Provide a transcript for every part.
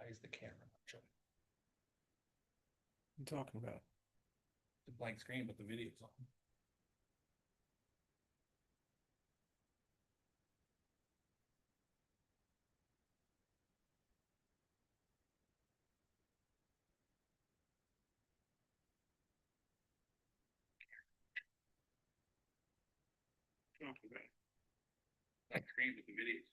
Why is the camera not showing? What are you talking about? The blank screen, but the video's on. Talking about? Blank screen, but the video's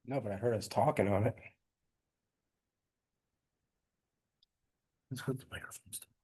No, but I heard us talking on it. Let's put the microphones down.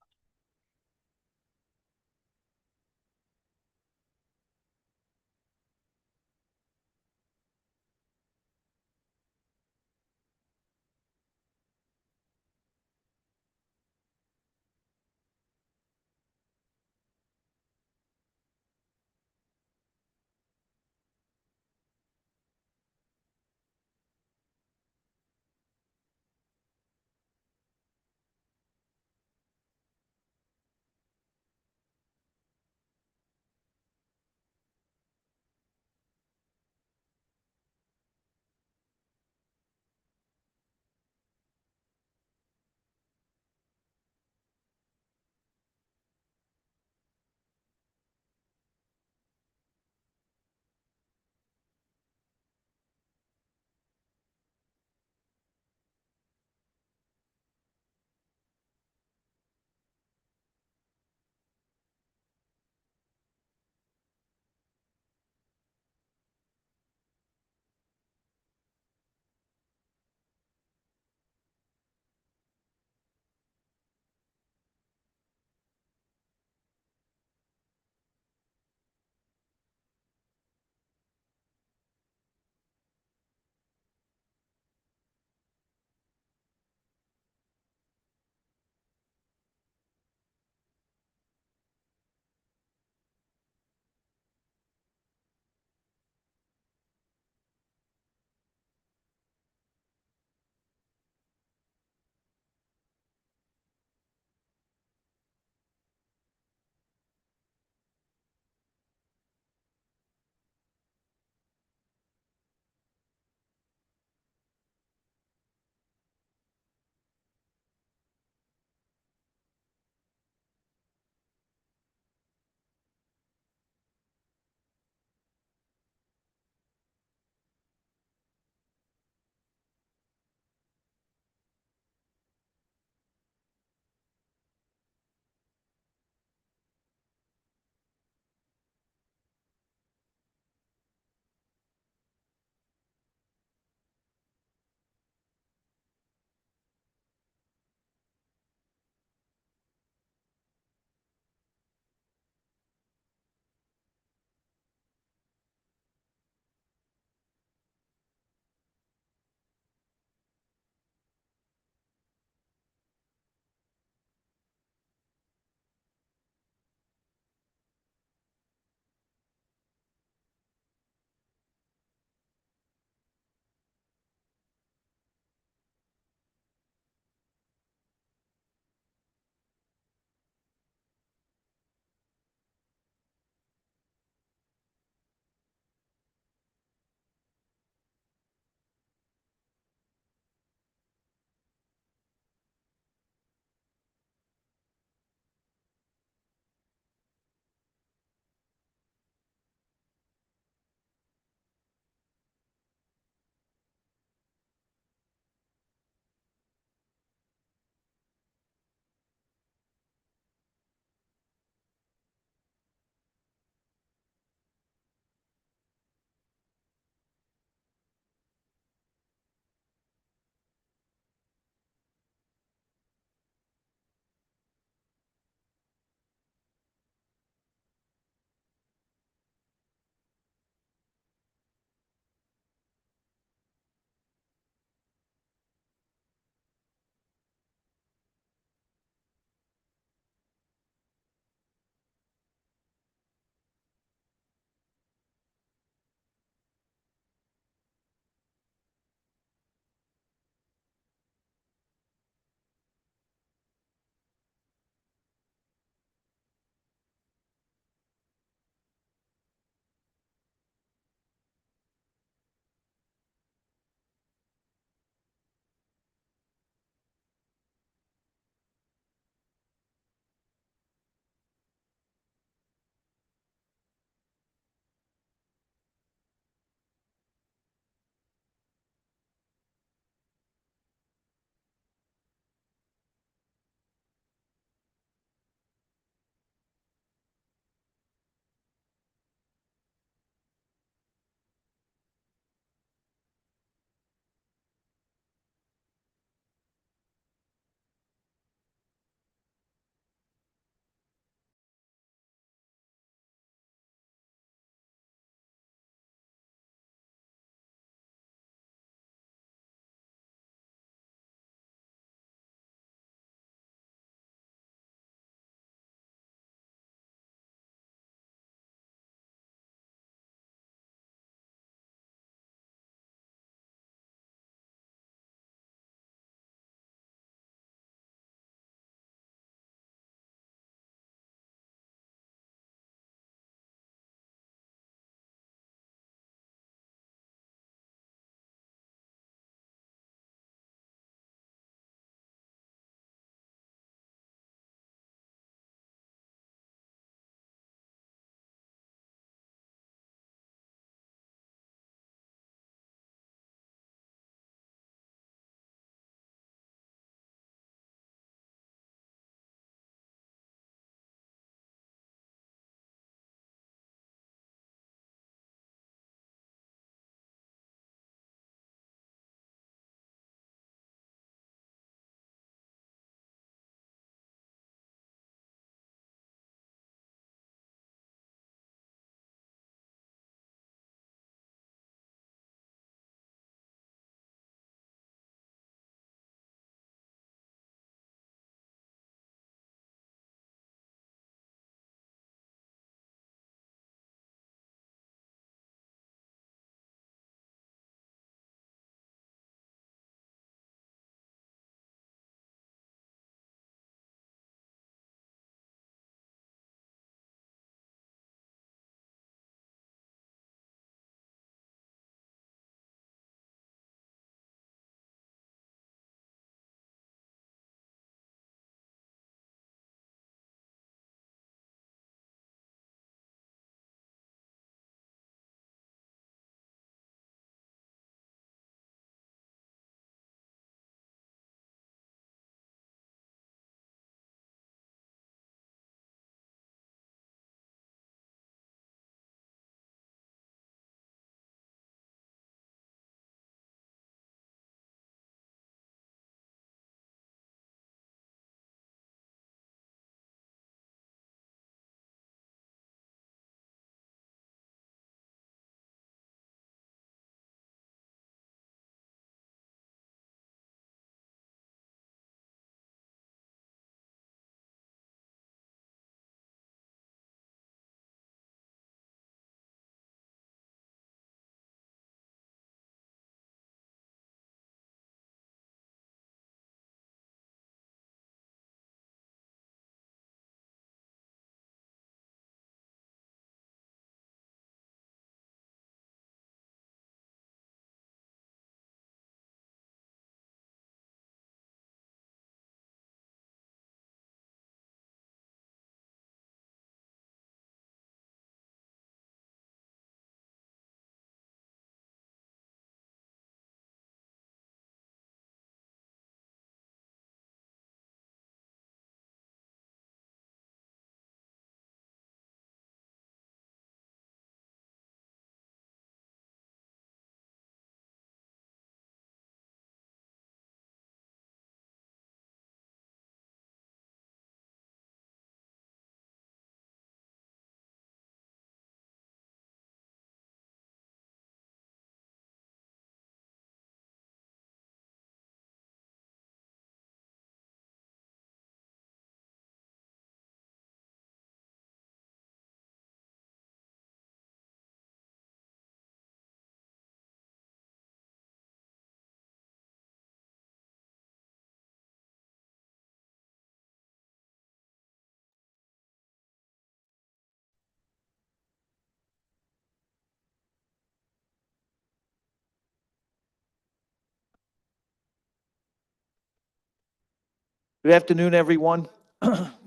Good afternoon, everyone.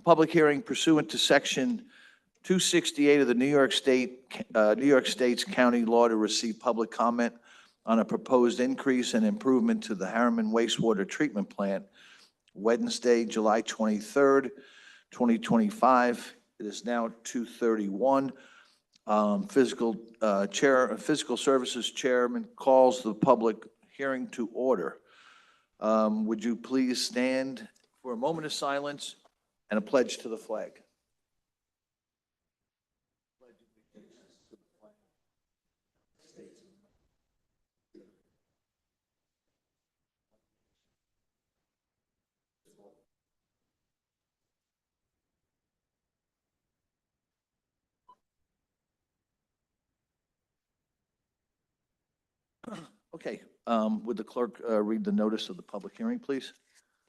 Public hearing pursuant to Section 268 of the New York State's County Law to receive public comment on a proposed increase and improvement to the Harriman wastewater treatment plant, Wednesday, July 23rd, 2025. It is now 2:31. Physical Services Chairman calls the public hearing to order. Would you please stand for a moment of silence and a pledge to the flag? Okay, would the clerk read the notice of the public hearing, please?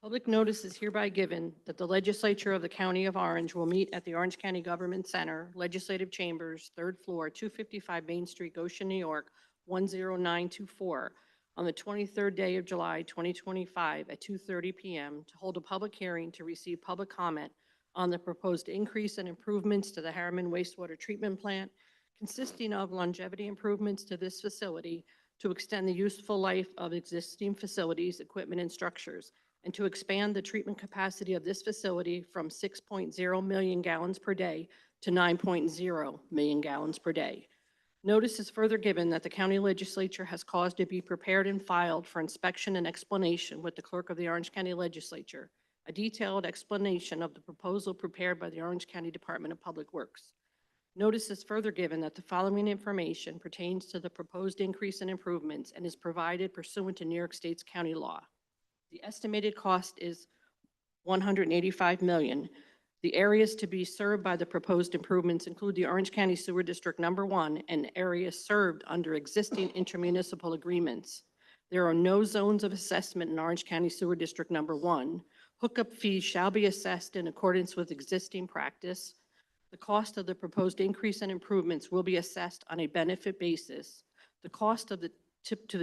Public notice is hereby given that the Legislature of the County of Orange will meet at the Orange County Government Center, Legislative Chambers, 3rd floor, 255 Main Street, Goshen, New York, 10924, on the 23rd day of July, 2025, at 2:30 p.m. to hold a public hearing to receive public comment on the proposed increase and improvements to the Harriman wastewater treatment plant, consisting of longevity improvements to this facility to extend the useful life of existing facilities, equipment, and structures, and to expand the treatment capacity of this facility from 6.0 million gallons per day to 9.0 million gallons per day. Notice is further given that the county legislature has caused to be prepared and filed for inspection and explanation with the clerk of the Orange County Legislature, a detailed explanation of the proposal prepared by the Orange County Department of Public Works. Notice is further given that the following information pertains to the proposed increase in improvements and is provided pursuant to New York State's county law. The estimated cost is $185 million. The areas to be served by the proposed improvements include the Orange County Sewer District Number 1 and areas served under existing intermunicipal agreements. There are no zones of assessment in Orange County Sewer District Number 1. Hookup fees shall be assessed in accordance with existing practice. The cost of the proposed increase and improvements will be assessed on a benefit basis. The cost of the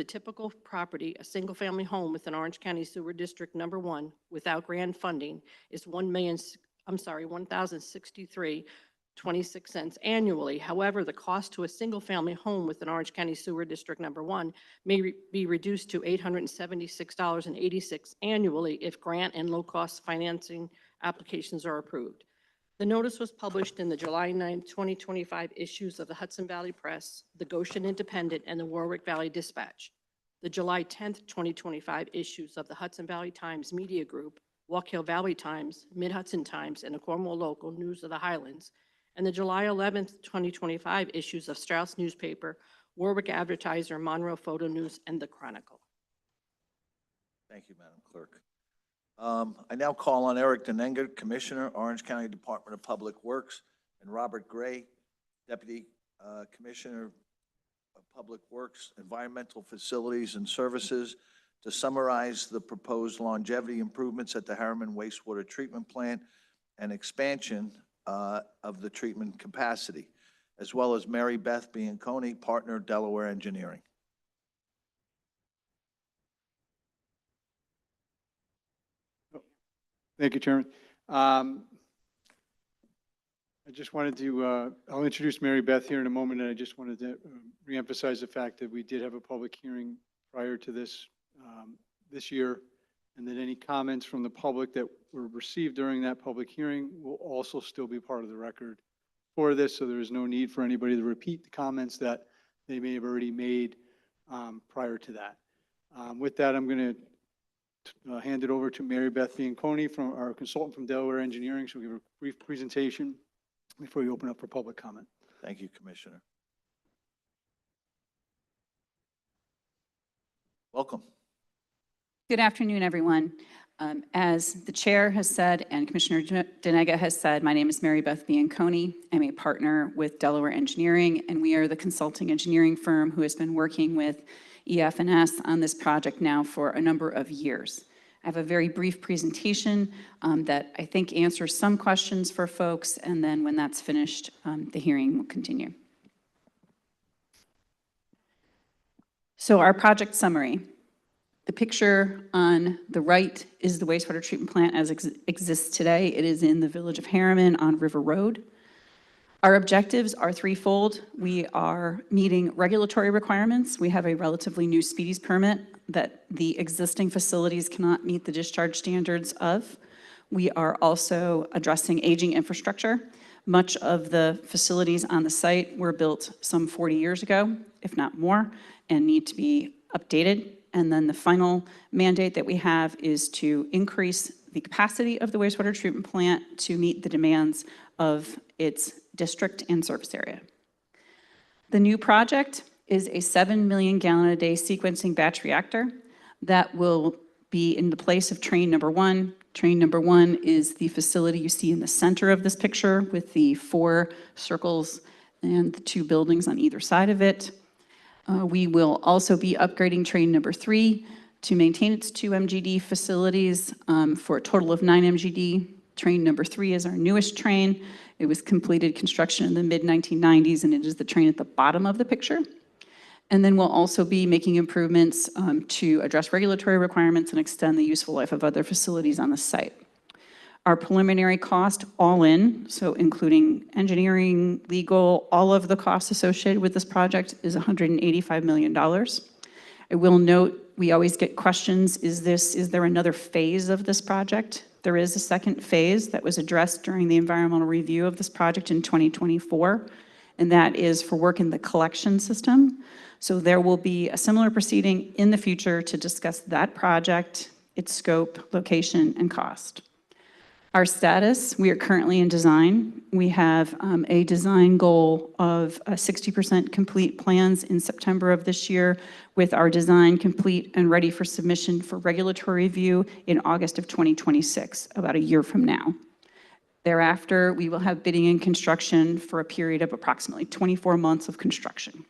typical property, a single-family home within Orange County Sewer District Number 1 without grant funding is $1,063.26 annually. However, the cost to a single-family home within Orange County Sewer District Number 1 may be reduced to $876.86 annually if grant and low-cost financing applications are approved. The notice was published in the July 9, 2025 issues of the Hudson Valley Press, the Goshen Independent, and the Warwick Valley Dispatch. The July 10, 2025 issues of the Hudson Valley Times Media Group, Walk Hill Valley Times, Mid-Hudson Times, and the Cornwall Local News of the Highlands. And the July 11, 2025 issues of Strauss Newspaper, Warwick Advertiser, Monroe Photo News, and the Chronicle. Thank you, Madam Clerk. I now call on Eric Denenga, Commissioner, Orange County Department of Public Works, and Robert Gray, Deputy Commissioner of Public Works, Environmental Facilities and Services, to summarize the proposed longevity improvements at the Harriman wastewater treatment plant and expansion of the treatment capacity, as well as Mary Beth Bianconi, Partner, Delaware Engineering. Thank you, Chairman. I just wanted to, I'll introduce Mary Beth here in a moment, and I just wanted to reemphasize the fact that we did have a public hearing prior to this this year, and that any comments from the public that were received during that public hearing will also still be part of the record for this, so there is no need for anybody to repeat the comments that they may have already made prior to that. With that, I'm going to hand it over to Mary Beth Bianconi, from our consultant from Delaware Engineering. She'll give a brief presentation before we open up for public comment. Thank you, Commissioner. Welcome. Good afternoon, everyone. As the chair has said and Commissioner Denega has said, my name is Mary Beth Bianconi. I'm a partner with Delaware Engineering, and we are the consulting engineering firm who has been working with EF&S on this project now for a number of years. I have a very brief presentation that I think answers some questions for folks, and then when that's finished, the hearing will continue. So our project summary. The picture on the right is the wastewater treatment plant as exists today. It is in the village of Harriman on River Road. Our objectives are threefold. We are meeting regulatory requirements. We have a relatively new speedies permit that the existing facilities cannot meet the discharge standards of. We are also addressing aging infrastructure. Much of the facilities on the site were built some 40 years ago, if not more, and need to be updated. And then the final mandate that we have is to increase the capacity of the wastewater treatment plant to meet the demands of its district and service area. The new project is a 7 million gallon a day sequencing batch reactor that will be in the place of train number 1. Train number 1 is the facility you see in the center of this picture with the 4 circles and the 2 buildings on either side of it. We will also be upgrading train number 3 to maintain its 2 MGD facilities for a total of 9 MGD. Train number 3 is our newest train. It was completed construction in the mid-1990s, and it is the train at the bottom of the picture. And then we'll also be making improvements to address regulatory requirements and extend the useful life of other facilities on the site. Our preliminary cost, all in, so including engineering, legal, all of the costs associated with this project, is $185 million. I will note, we always get questions, is there another phase of this project? There is a second phase that was addressed during the environmental review of this project in 2024, and that is for work in the collection system. So there will be a similar proceeding in the future to discuss that project, its scope, location, and cost. Our status, we are currently in design. We have a design goal of 60% complete plans in September of this year, with our design complete and ready for submission for regulatory review in August of 2026, about a year from now. Thereafter, we will have bidding and construction for a period of approximately 24 months of construction.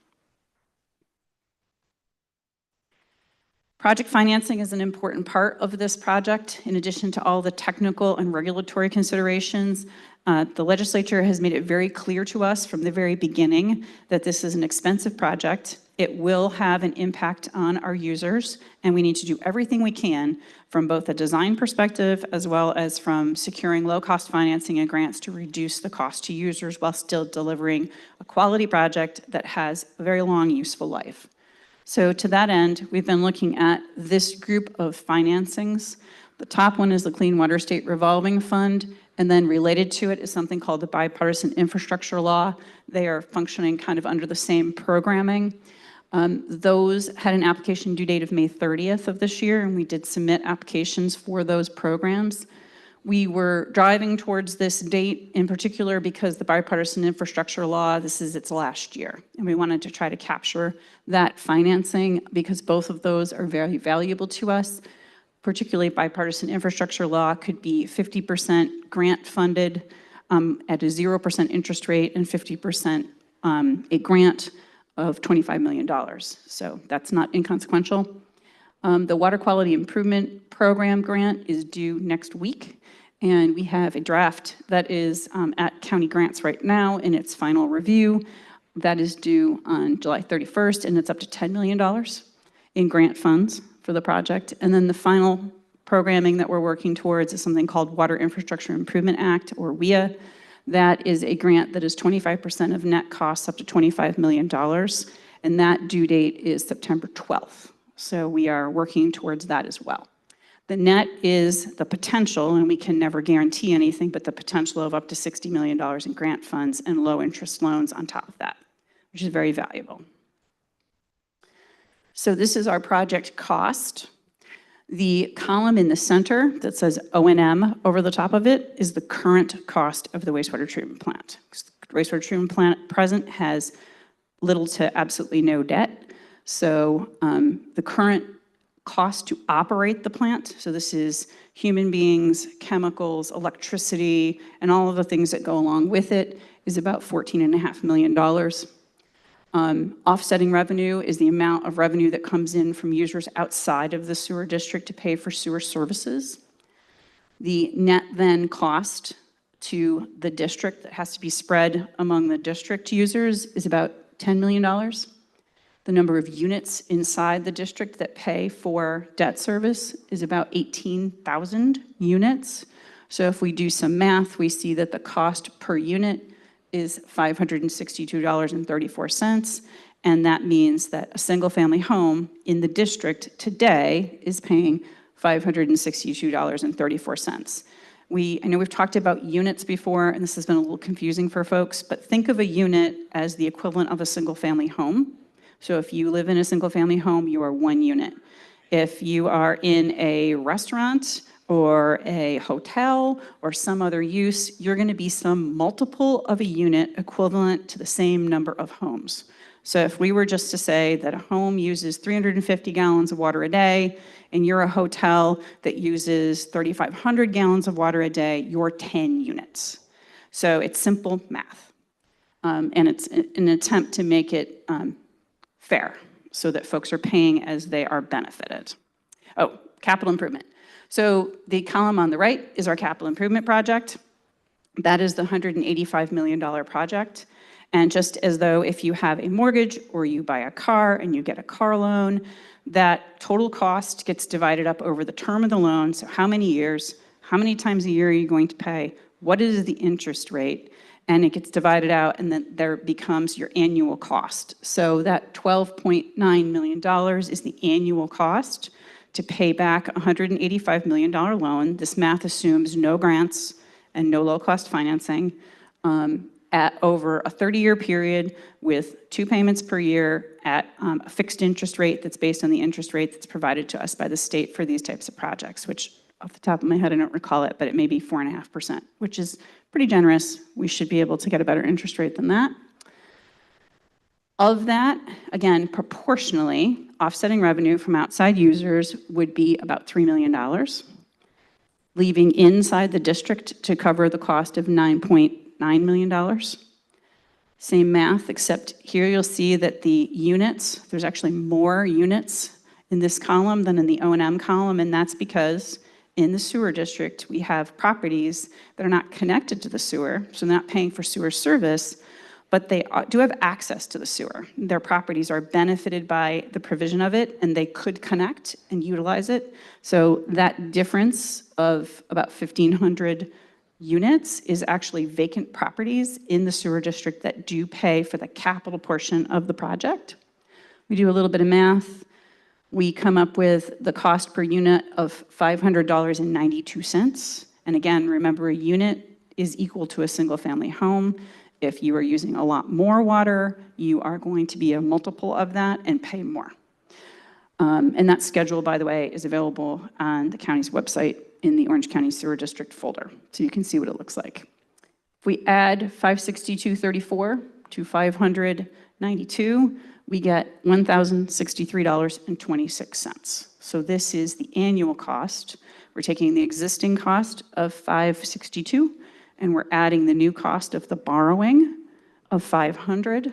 Project financing is an important part of this project. In addition to all the technical and regulatory considerations, the legislature has made it very clear to us from the very beginning that this is an expensive project. It will have an impact on our users, and we need to do everything we can from both a design perspective as well as from securing low-cost financing and grants to reduce the cost to users while still delivering a quality project that has a very long, useful life. So to that end, we've been looking at this group of financings. The top one is the Clean Water State Revolving Fund, and then related to it is something called the Bipartisan Infrastructure Law. They are functioning kind of under the same programming. Those had an application due date of May 30th of this year, and we did submit applications for those programs. We were driving towards this date in particular because the Bipartisan Infrastructure Law, this is its last year, and we wanted to try to capture that financing because both of those are very valuable to us. Particularly Bipartisan Infrastructure Law could be 50% grant funded at a 0% interest rate and 50% a grant of $25 million. So that's not inconsequential. The Water Quality Improvement Program grant is due next week. And we have a draft that is at County Grants right now in its final review. That is due on July 31st, and it's up to $10 million in grant funds for the project. And then the final programming that we're working towards is something called Water Infrastructure Improvement Act, or WIA. That is a grant that is 25% of net costs up to $25 million. And that due date is September 12th. So we are working towards that as well. The net is the potential, and we can never guarantee anything, but the potential of up to $60 million in grant funds and low interest loans on top of that, which is very valuable. So this is our project cost. The column in the center that says O&M over the top of it is the current cost of the wastewater treatment plant. The wastewater treatment plant present has little to absolutely no debt. So the current cost to operate the plant, so this is human beings, chemicals, electricity, and all of the things that go along with it, is about $14.5 million. Offsetting revenue is the amount of revenue that comes in from users outside of the sewer district to pay for sewer services. The net then cost to the district that has to be spread among the district users is about $10 million. The number of units inside the district that pay for debt service is about 18,000 units. So if we do some math, we see that the cost per unit is $562.34. And that means that a single-family home in the district today is paying $562.34. I know we've talked about units before, and this has been a little confusing for folks, but think of a unit as the equivalent of a single-family home. So if you live in a single-family home, you are one unit. If you are in a restaurant or a hotel or some other use, you're going to be some multiple of a unit equivalent to the same number of homes. So if we were just to say that a home uses 350 gallons of water a day, and you're a hotel that uses 3,500 gallons of water a day, you're 10 units. So it's simple math. And it's an attempt to make it fair so that folks are paying as they are benefited. Oh, capital improvement. So the column on the right is our capital improvement project. That is the $185 million project. And just as though if you have a mortgage or you buy a car and you get a car loan, that total cost gets divided up over the term of the loan. So how many years, how many times a year are you going to pay? What is the interest rate? And it gets divided out, and then there becomes your annual cost. So that $12.9 million is the annual cost to pay back a $185 million loan. This math assumes no grants and no low-cost financing at over a 30-year period with 2 payments per year at a fixed interest rate that's based on the interest rate that's provided to us by the state for these types of projects, which off the top of my head, I don't recall it, but it may be 4.5%, which is pretty generous. We should be able to get a better interest rate than that. Of that, again, proportionally, offsetting revenue from outside users would be about $3 million, leaving inside the district to cover the cost of $9.9 million. Same math, except here you'll see that the units, there's actually more units in this column than in the O&M column, and that's because in the sewer district, we have properties that are not connected to the sewer, so they're not paying for sewer service, but they do have access to the sewer. Their properties are benefited by the provision of it, and they could connect and utilize it. So that difference of about 1,500 units is actually vacant properties in the sewer district that do pay for the capital portion of the project. We do a little bit of math. We come up with the cost per unit of $500.92. And again, remember, a unit is equal to a single-family home. If you are using a lot more water, you are going to be a multiple of that and pay more. And that schedule, by the way, is available on the county's website in the Orange County Sewer District folder, so you can see what it looks like. If we add $562.34 to $592, we get $1,063.26. So this is the annual cost. We're taking the existing cost of $562, and we're adding the new cost of the borrowing of $500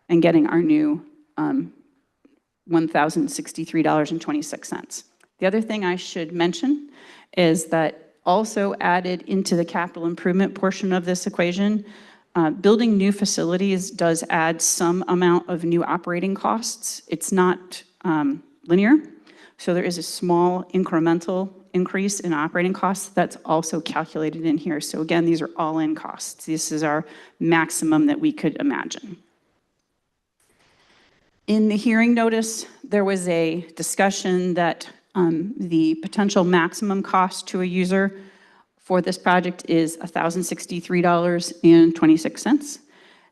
and getting our new $1,063.26. The other thing I should mention is that also added into the capital improvement portion of this equation, building new facilities does add some amount of new operating costs. It's not linear, so there is a small incremental increase in operating costs that's also calculated in here. So again, these are all-in costs. This is our maximum that we could imagine. In the hearing notice, there was a discussion that the potential maximum cost to a user for this project is $1,063.26.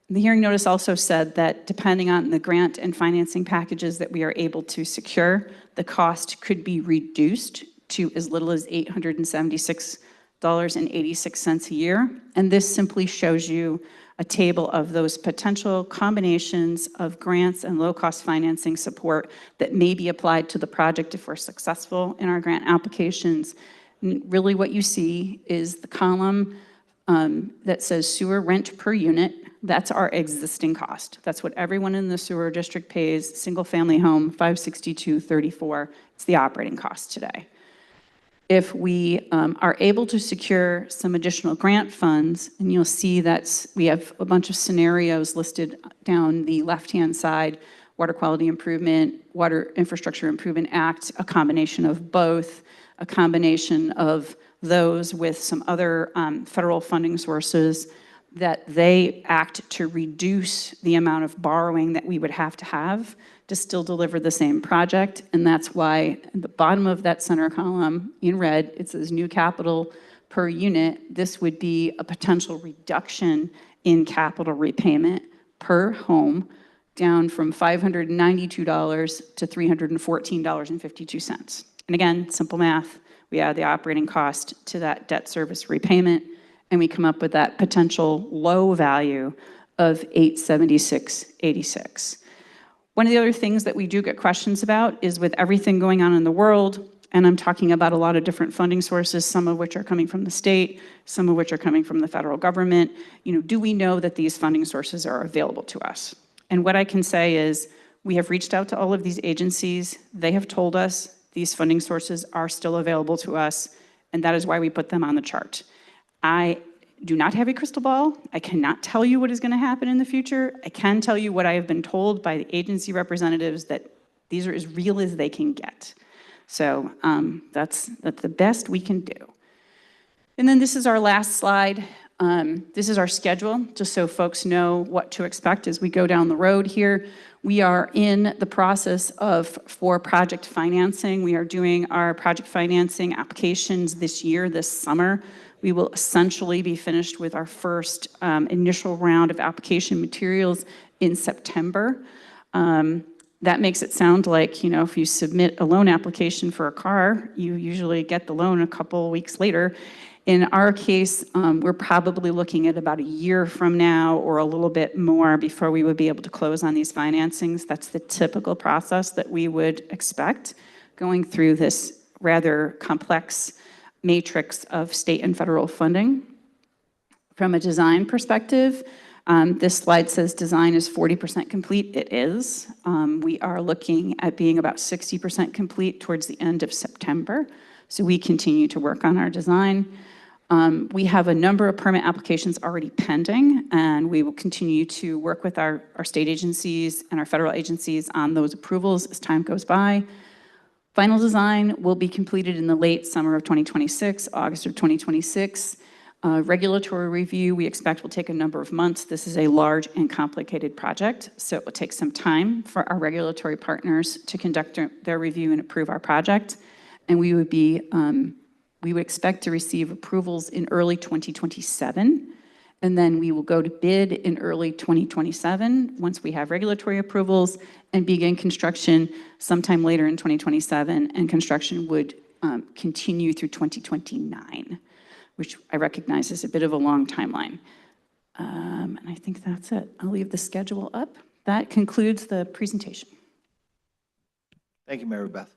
The hearing notice also said that depending on the grant and financing packages that we are able to secure, the cost could be reduced to as little as $876.86 a year. And this simply shows you a table of those potential combinations of grants and low-cost financing support that may be applied to the project if we're successful in our grant applications. And really what you see is the column that says sewer rent per unit. That's our existing cost. That's what everyone in the sewer district pays, single-family home, $562.34. It's the operating cost today. If we are able to secure some additional grant funds, and you'll see that we have a bunch of scenarios listed down the left-hand side Water Quality Improvement, Water Infrastructure Improvement Act, a combination of both, a combination of those with some other federal funding sources, that they act to reduce the amount of borrowing that we would have to still deliver the same project. And that's why at the bottom of that center column in red, it says new capital per unit. This would be a potential reduction in capital repayment per home, down from $592 to $314.52. And again, simple math, we add the operating cost to that debt service repayment, and we come up with that potential low value of $876.86. One of the other things that we do get questions about is, with everything going on in the world, and I'm talking about a lot of different funding sources, some of which are coming from the state, some of which are coming from the federal government, do we know that these funding sources are available to us? And what I can say is, we have reached out to all of these agencies. They have told us these funding sources are still available to us, and that is why we put them on the chart. I do not have a crystal ball. I cannot tell you what is going to happen in the future. I can tell you what I have been told by the agency representatives, that these are as real as they can get. So that's the best we can do. And then this is our last slide. This is our schedule, just so folks know what to expect as we go down the road here. We are in the process for project financing. We are doing our project financing applications this year, this summer. We will essentially be finished with our first initial round of application materials in September. That makes it sound like, if you submit a loan application for a car, you usually get the loan a couple weeks later. In our case, we're probably looking at about a year from now or a little bit more before we would be able to close on these financings. That's the typical process that we would expect going through this rather complex matrix of state and federal funding. From a design perspective, this slide says design is 40% complete. It is. We are looking at being about 60% complete towards the end of September. So we continue to work on our design. We have a number of permit applications already pending, and we will continue to work with our state agencies and our federal agencies on those approvals as time goes by. Final design will be completed in the late summer of 2026, August of 2026. Regulatory review, we expect, will take a number of months. This is a large and complicated project, so it will take some time for our regulatory partners to conduct their review and approve our project. And we would expect to receive approvals in early 2027, and then we will go to bid in early 2027 once we have regulatory approvals, and begin construction sometime later in 2027, and construction would continue through 2029, which I recognize is a bit of a long timeline. And I think that's it. I'll leave the schedule up. That concludes the presentation. Thank you, Mary Beth.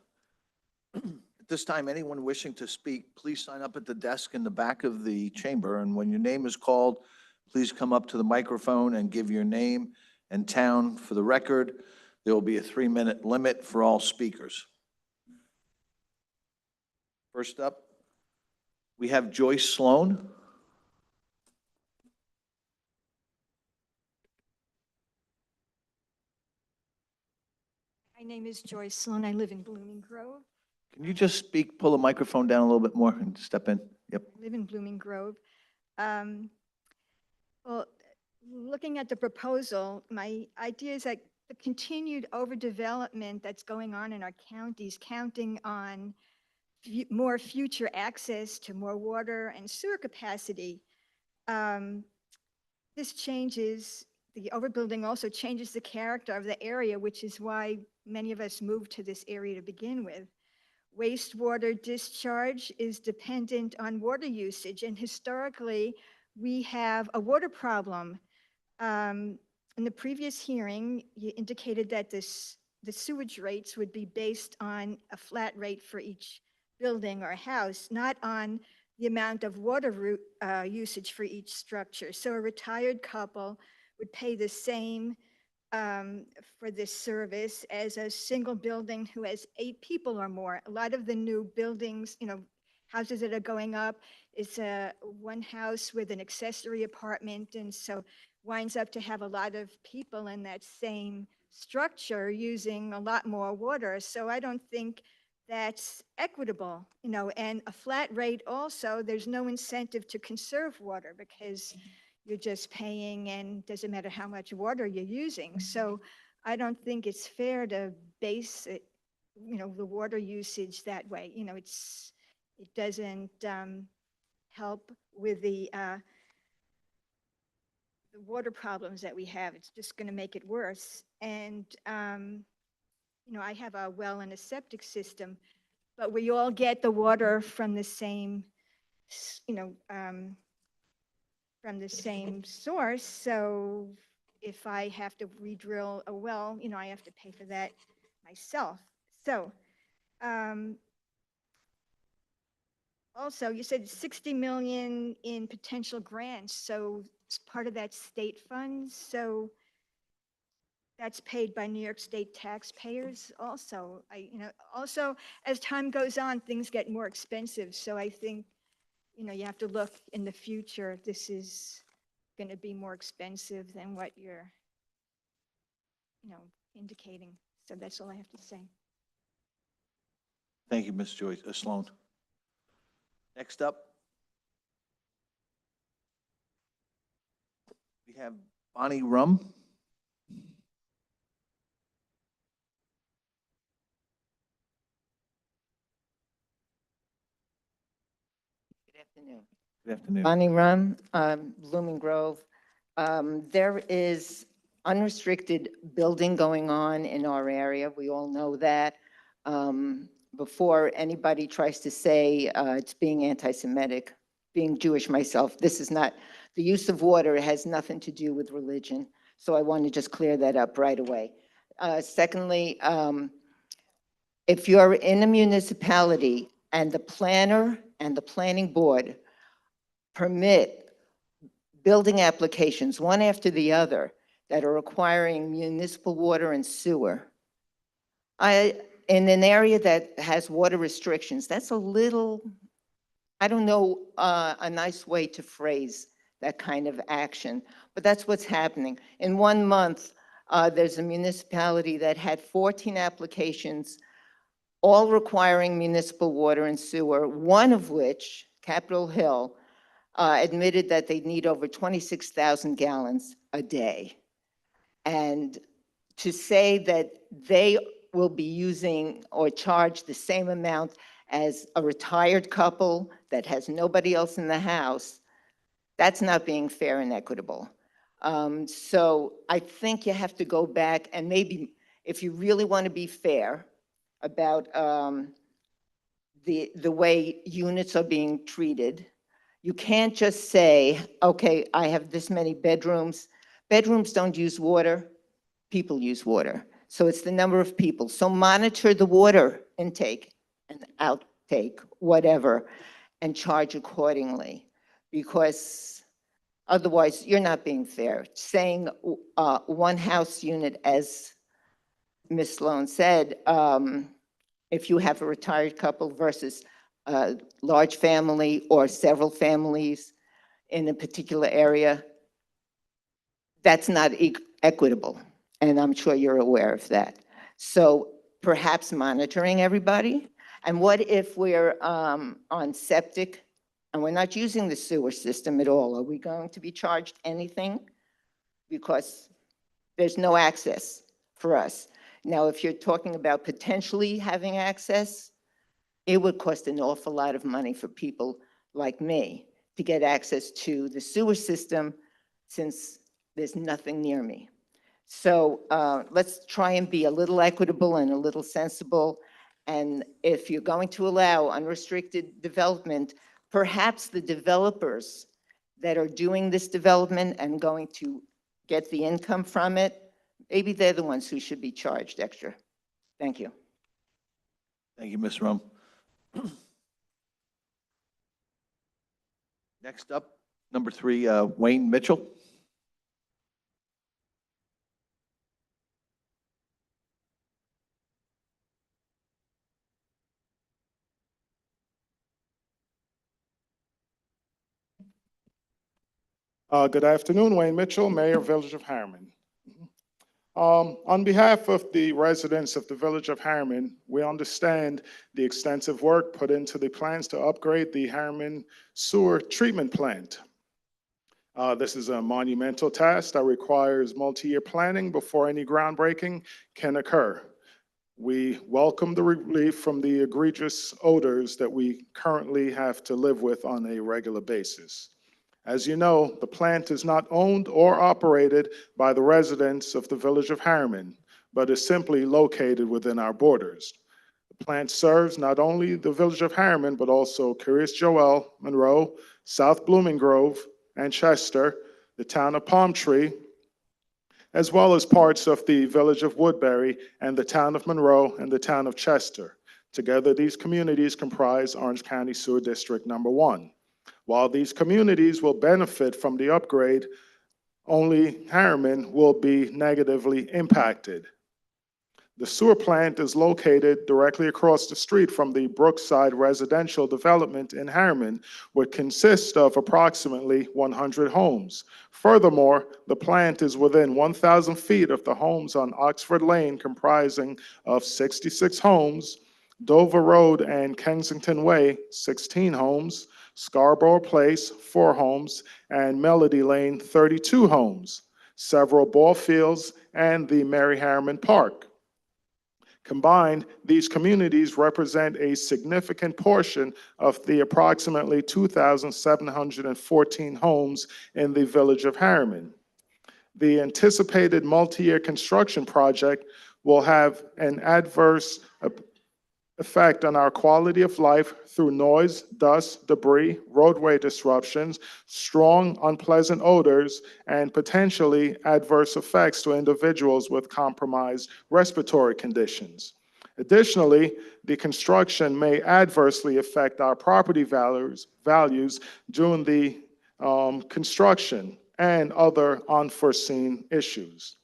At this time, anyone wishing to speak, please sign up at the desk in the back of the chamber. And when your name is called, please come up to the microphone and give your name and town for the record. There will be a 3-minute limit for all speakers. First up, we have Joyce Sloan. My name is Joyce Sloan. I live in Blooming Grove. Can you just pull the microphone down a little bit more and step in? Yep. I live in Blooming Grove. Well, looking at the proposal, my idea is that the continued overdevelopment that's going on in our counties, counting on more future access to more water and sewer capacity, this changes, the overbuilding also changes the character of the area, which is why many of us moved to this area to begin with. Wastewater discharge is dependent on water usage, and historically, we have a water problem. In the previous hearing, you indicated that the sewage rates would be based on a flat rate for each building or house, not on the amount of water usage for each structure. So a retired couple would pay the same for this service as a single building who has 8 people or more. A lot of the new buildings, houses that are going up, is one house with an accessory apartment, and so winds up to have a lot of people in that same structure using a lot more water. So I don't think that's equitable, and a flat rate also, there's no incentive to conserve water because you're just paying and doesn't matter how much water you're using. So I don't think it's fair to base it, the water usage that way. It doesn't help with the water problems that we have. It's just going to make it worse. And, I have a well and a septic system, but we all get the water from the same, from the same source. So if I have to re-drill a well, I have to pay for that myself. So, also, you said 60 million in potential grants, so it's part of that state funds, so that's paid by New York State taxpayers also. Also, as time goes on, things get more expensive, so I think, you have to look in the future, this is going to be more expensive than what you're, indicating. So that's all I have to say. Thank you, Ms. Joyce, Sloan. Next up, we have Bonnie Rum. Good afternoon. Good afternoon. Bonnie Rum, Blooming Grove. There is unrestricted building going on in our area. We all know that. Before anybody tries to say it's being anti-Semitic, being Jewish myself, this is not, the use of water has nothing to do with religion. So I want to just clear that up right away. Secondly, if you're in a municipality and the planner and the planning board permit building applications, one after the other, that are requiring municipal water and sewer, in an area that has water restrictions, that's a little, I don't know, a nice way to phrase that kind of action, but that's what's happening. In 1 month, there's a municipality that had 14 applications, all requiring municipal water and sewer, one of which, Capitol Hill, admitted that they need over 26,000 gallons a day. And to say that they will be using or charge the same amount as a retired couple that has nobody else in the house, that's not being fair and equitable. So I think you have to go back and maybe, if you really want to be fair about the way units are being treated, you can't just say, okay, I have this many bedrooms. Bedrooms don't use water, people use water. So it's the number of people. So monitor the water intake and outtake, whatever, and charge accordingly. Because otherwise, you're not being fair. Saying one house unit, as Ms. Sloan said, if you have a retired couple versus a large family or several families in a particular area, that's not equitable. And I'm sure you're aware of that. So perhaps monitoring everybody. And what if we're on septic and we're not using the sewer system at all? Are we going to be charged anything? Because there's no access for us. Now, if you're talking about potentially having access, it would cost an awful lot of money for people like me to get access to the sewer system since there's nothing near me. So let's try and be a little equitable and a little sensible. And if you're going to allow unrestricted development, perhaps the developers that are doing this development and going to get the income from it, maybe they're the ones who should be charged extra. Thank you. Thank you, Ms. Rum. Next up, number 3, Wayne Mitchell. Good afternoon, Wayne Mitchell, Mayor, Village of Harriman. On behalf of the residents of the village of Harriman, we understand the extensive work put into the plans to upgrade the Harriman Sewer Treatment Plant. This is a monumental task that requires multi-year planning before any groundbreaking can occur. We welcome the relief from the egregious odors that we currently have to live with on a regular basis. As you know, the plant is not owned or operated by the residents of the village of Harriman, but is simply located within our borders. The plant serves not only the village of Harriman, but also Curious Joel, Monroe, South Blooming Grove, and Chester, the town of Palm Tree, as well as parts of the village of Woodbury and the town of Monroe and the town of Chester. Together, these communities comprise Orange County Sewer District Number 1. While these communities will benefit from the upgrade, only Harriman will be negatively impacted. The sewer plant is located directly across the street from the Brookside residential development in Harriman, which consists of approximately 100 homes. Furthermore, the plant is within 1,000 feet of the homes on Oxford Lane, comprising of 66 homes, Dover Road and Kensington Way, 16 homes, Scarborough Place, 4 homes, and Melody Lane, 32 homes, several ball fields, and the Mary Harriman Park. Combined, these communities represent a significant portion of the approximately 2,714 homes in the village of Harriman. The anticipated multi-year construction project will have an adverse effect on our quality of life through noise, dust, debris, roadway disruptions, strong, unpleasant odors, and potentially adverse effects to individuals with compromised respiratory conditions. Additionally, the construction may adversely affect our property values during the construction and other unforeseen issues.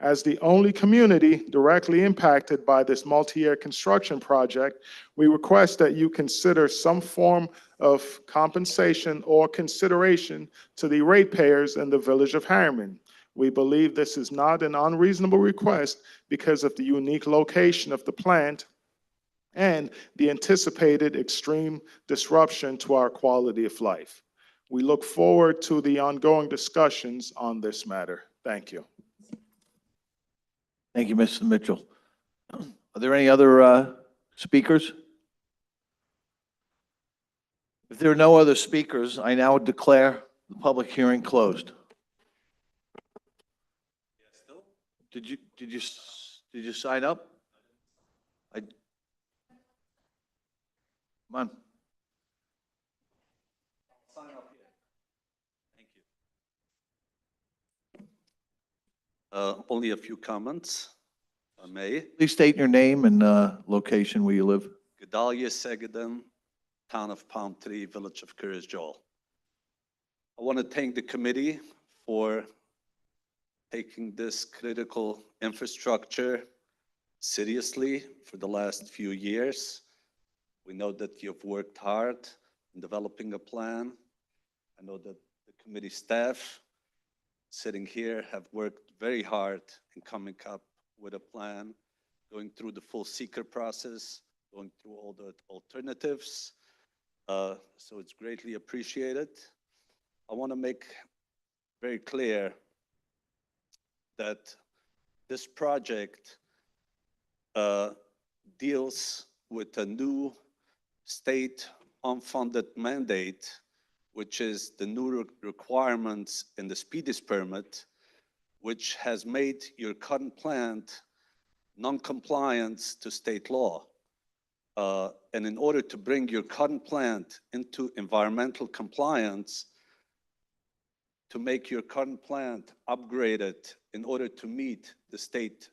As the only community directly impacted by this multi-year construction project, we request that you consider some form of compensation or consideration to the ratepayers in the village of Harriman. We believe this is not an unreasonable request because of the unique location of the plant and the anticipated extreme disruption to our quality of life. We look forward to the ongoing discussions on this matter. Thank you. Thank you, Mr. Mitchell. Are there any other speakers? If there are no other speakers, I now declare the public hearing closed. Did you sign up? Come on. Sign up here. Thank you. Only a few comments, if I may. Please state your name and location where you live. Gedalia Segadan, town of Palm Tree, village of Curious Joel. I want to thank the committee for taking this critical infrastructure seriously for the last few years. We know that you've worked hard in developing a plan. I know that the committee staff sitting here have worked very hard in coming up with a plan, going through the full seeker process, going through all the alternatives. So it's greatly appreciated. I want to make very clear that this project deals with a new state unfunded mandate, which is the new requirements in the speedies permit, which has made your current plant non-compliant to state law. And in order to bring your current plant into environmental compliance, to make your current plant upgraded in order to meet the state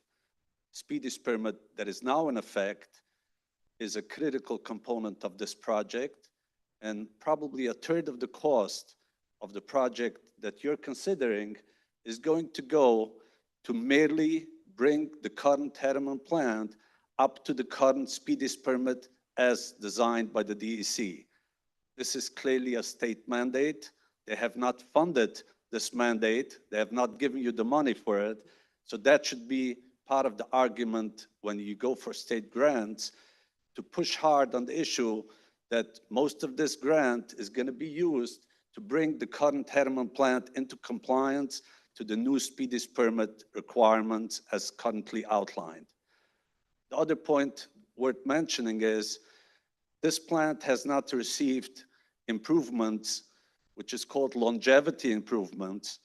speedies permit that is now in effect, is a critical component of this project, and probably a third of the cost of the project that you're considering is going to go to merely bring the current Harriman plant up to the current speedies permit as designed by the DEC. This is clearly a state mandate. They have not funded this mandate. They have not given you the money for it. So that should be part of the argument when you go for state grants, to push hard on the issue that most of this grant is going to be used to bring the current Harriman plant into compliance to the new speedies permit requirements as currently outlined. The other point worth mentioning is this plant has not received improvements, which is called longevity improvements,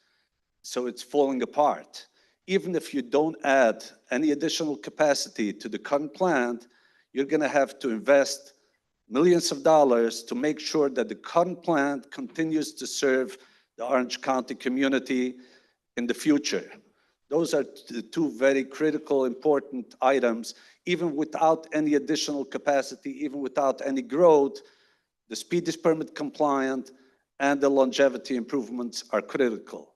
so it's falling apart. Even if you don't add any additional capacity to the current plant, you're going to have to invest millions of dollars to make sure that the current plant continues to serve the Orange County community in the future. Those are the two very critical, important items. Even without any additional capacity, even without any growth, the speedies permit compliant and the longevity improvements are critical.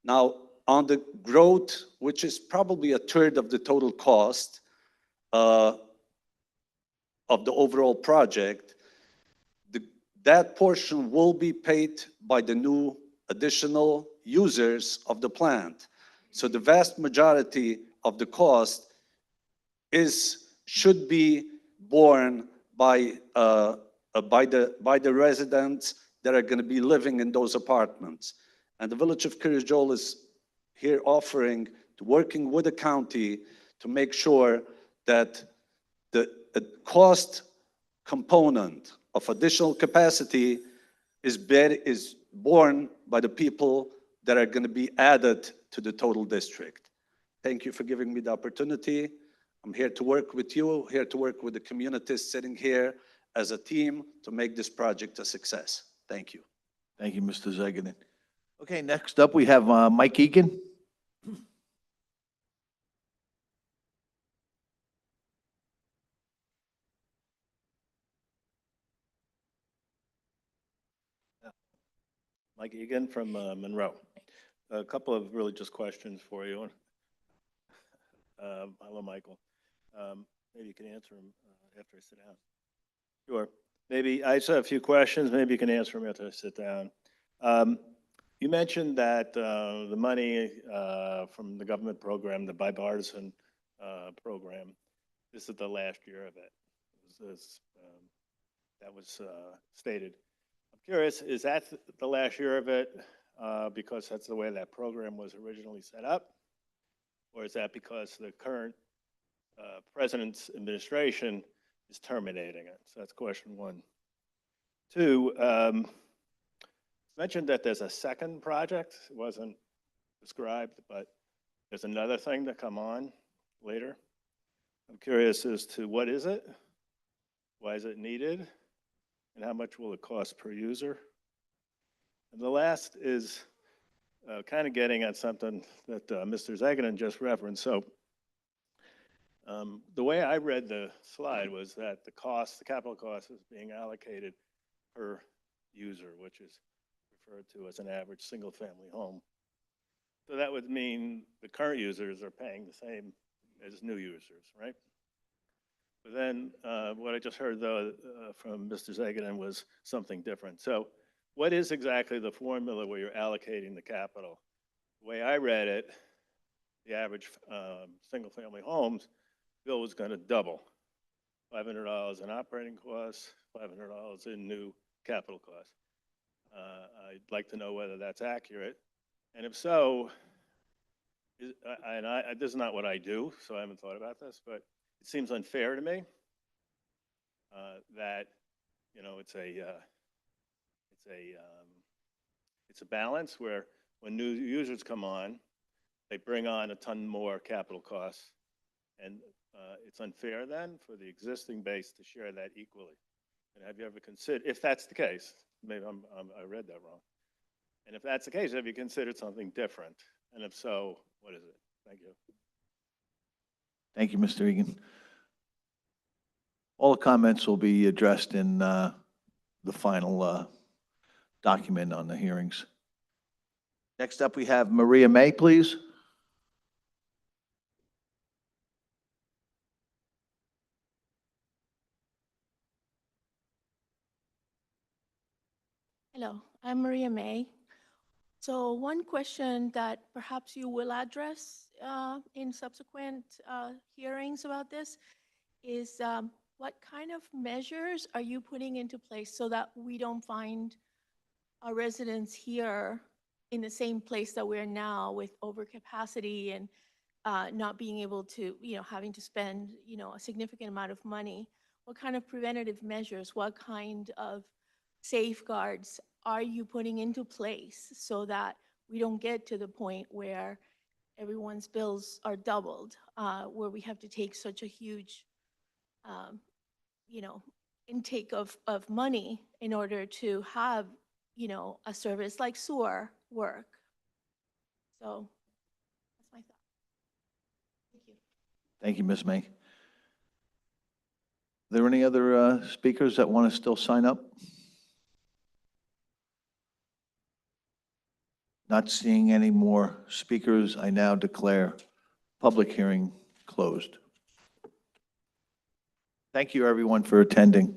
Now, on the growth, which is probably a third of the total cost of the overall project, that portion will be paid by the new additional users of the plant. So the vast majority of the cost should be borne by the residents that are going to be living in those apartments. And the Village of Kirjol is here offering, working with the county to make sure that the cost component of additional capacity is borne by the people that are going to be added to the total district. Thank you for giving me the opportunity. I'm here to work with you, here to work with the communities sitting here as a team to make this project a success. Thank you. Thank you, Mr. Zeganin. Okay, next up, we have Mike Egan. Mike Egan from Monroe. A couple of really just questions for you. Hello, Michael. Maybe you can answer them after I sit down. Sure. Maybe I just have a few questions. Maybe you can answer them after I sit down. You mentioned that the money from the government program, the bipartisan program, this is the last year of it. That was stated. I'm curious, is that the last year of it because that's the way that program was originally set up? Or is that because the current president's administration is terminating it? So that's question one. Two, mentioned that there's a second project. It wasn't described, but there's another thing to come on later. I'm curious as to what is it? Why is it needed? And how much will it cost per user? And the last is kind of getting at something that Mr. Zeganin just referenced. So the way I read the slide was that the capital cost is being allocated per user, which is referred to as an average single-family home. So that would mean the current users are paying the same as new users, right? But then what I just heard, though, from Mr. Zeganin was something different. So what is exactly the formula where you're allocating the capital? The way I read it, the average single-family homes bill was going to double. $500 in operating costs, $500 in new capital costs. I'd like to know whether that's accurate. And if so, this is not what I do, so I haven't thought about this, but it seems unfair to me that, you know, it's a balance where when new users come on, they bring on a ton more capital costs, and it's unfair then for the existing base to share that equally. And have you ever considered, if that's the case, maybe I read that wrong, and if that's the case, have you considered something different? And if so, what is it? Thank you. Thank you, Mr. Egan. All the comments will be addressed in the final document on the hearings. Next up, we have Maria May, please. Hello, I'm Maria May. So one question that perhaps you will address in subsequent hearings about this is what kind of measures are you putting into place so that we don't find our residents here in the same place that we're now with overcapacity and not being able to, having to spend, a significant amount of money? What kind of preventative measures, what kind of safeguards are you putting into place so that we don't get to the point where everyone's bills are doubled, where we have to take such a huge, um, intake of money in order to have, a service like sewer work? So that's my thought. Thank you. Thank you, Ms. May. Are there any other speakers that want to still sign up? Not seeing any more speakers, I now declare public hearing closed. Thank you, everyone, for attending.